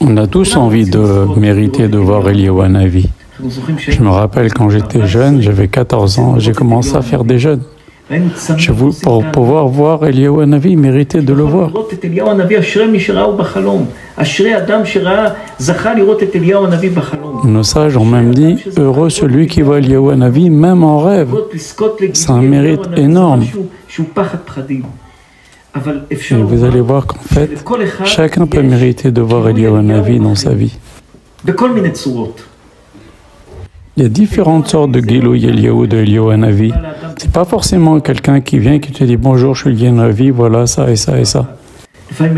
On a tous envie de mériter de voir Eliyahu Hanavi. Je me rappelle quand j'étais jeune, j'avais 14 ans, j'ai commencé à faire des jeûnes. Pour pouvoir voir Eliyahu Hanavi, mériter de le voir. Nos sages ont même dit, heureux celui qui voit Eliyahu Hanavi, même en rêve. C'est un mérite énorme. Et vous allez voir qu'en fait, chacun peut mériter de voir Eliyahu Hanavi dans sa vie. Il y a différentes sortes de Gilui Eliyahu, de Eliyahu Hanavi. C'est pas forcément quelqu'un qui vient et qui te dit bonjour, je suis Eliyahu Hanavi, voilà ça et ça et ça. C'est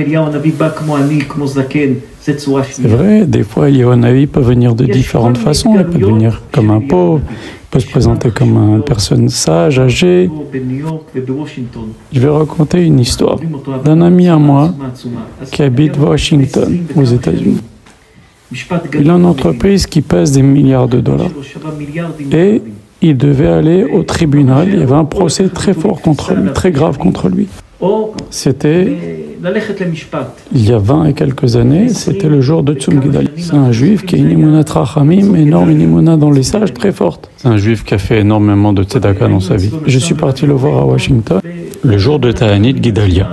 vrai, des fois Eliyahu Hanavi peut venir de différentes façons. Il peut venir comme un pauvre, il peut se présenter comme une personne sage, âgée. Je vais raconter une histoire d'un ami à moi qui habite Washington, aux États-Unis. Il a une entreprise qui pèse des milliards de dollars. Et il devait aller au tribunal. Il y avait un procès très fort contre lui, très grave contre lui. C'était, il y a 20 et quelques années, c'était le jour de Tzum Gedalia. C'est un juif qui a une imunat rachamim, énorme, une imunat dans les sages, très forte. C'est un juif qui a fait énormément de tzedaka dans sa vie. Je suis parti le voir à Washington, le jour de Ta'anit Gedalia.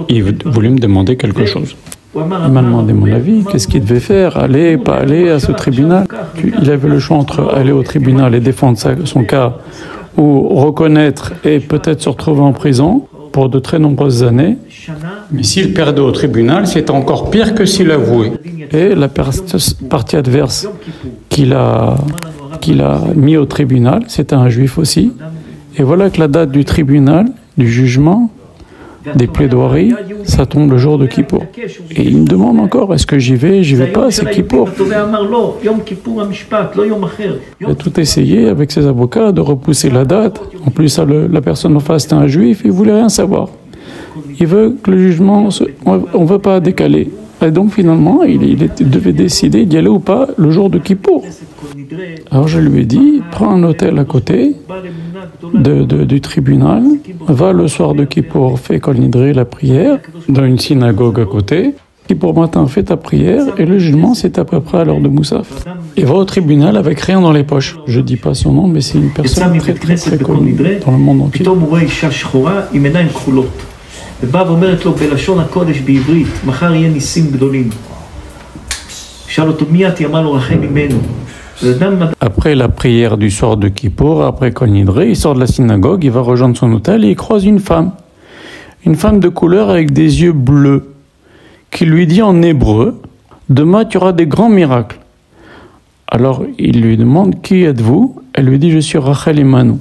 Il voulait me demander quelque chose. Il m'a demandé mon avis, qu'est-ce qu'il devait faire, aller, pas aller à ce tribunal. Il avait le choix entre aller au tribunal et défendre son cas, ou reconnaître et peut-être se retrouver en prison pour de très nombreuses années. Mais s'il perdait au tribunal, c'était encore pire que s'il avouait. Et la partie adverse qu'il a mis au tribunal, c'était un juif aussi. Et voilà que la date du tribunal, du jugement, des plaidoiries, ça tombe le jour de Kippour. Et il me demande encore, est-ce que j'y vais pas, c'est Kippour. Il a tout essayé avec ses avocats de repousser la date. En plus, la personne en face était un juif, il ne voulait rien savoir. Il veut que le jugement, on ne veut pas décaler. Et donc finalement, il devait décider d'y aller ou pas le jour de Kippour. Alors je lui ai dit, prends un hôtel à côté du tribunal, va le soir de Kippour, fais Kol Nidrei, la prière, dans une synagogue à côté. Kippour matin, fais ta prière, et le jugement, c'est à peu près à l'heure de Moussaf. Et va au tribunal avec rien dans les poches. Je ne dis pas son nom, mais c'est une personne très très très connue dans le monde entier. Après la prière du soir de Kippour, après Kol Nidrei, il sort de la synagogue, il va rejoindre son hôtel et il croise une femme de couleur avec des yeux bleus, qui lui dit en hébreu, demain tu auras des grands miracles. Alors il lui demande, qui êtes-vous? Elle lui dit, je suis Rachel Imanu.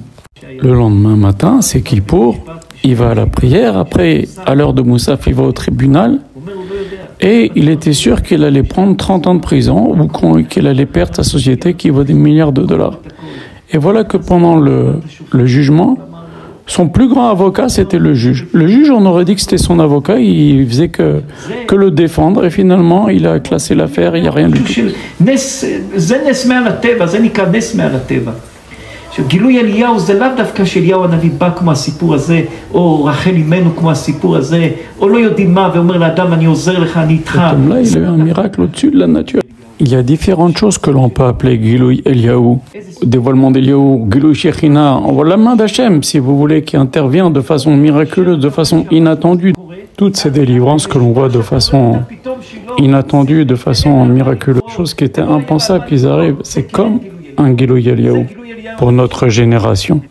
Le lendemain matin, c'est Kippour, il va à la prière, après à l'heure de Moussaf, il va au tribunal, et il était sûr qu'il allait prendre 30 ans de prison ou qu'il allait perdre sa société qui vaut des milliards de dollars. Et voilà que pendant le jugement, son plus grand avocat, c'était le juge. Le juge, on aurait dit que c'était son avocat, il faisait que le défendre, et finalement, il a classé l'affaire, il n'y a rien du tout. גילוי אליהו זה לאו דווקא שאליהו הנביא בא כמו הסיפור הזה, או רחל אימנו כמו הסיפור הזה, או לא יודעים מה, ואומר לאדם אני עוזר לך, אני איתך. Comme là, il y a eu un miracle au-dessus de la nature. Il y a différentes choses que l'on peut appeler Gilui Eliyahu, dévoilement d'Eliyahu, Gilui Shechina, on voit la main d'Hachem, si vous voulez, qui intervient de façon miraculeuse, de façon inattendue. Toutes ces délivrances que l'on voit de façon inattendue, de façon miraculeuse, choses qui étaient impensables qu'ils arrivent, c'est comme un Gilui Eliyahu pour notre génération.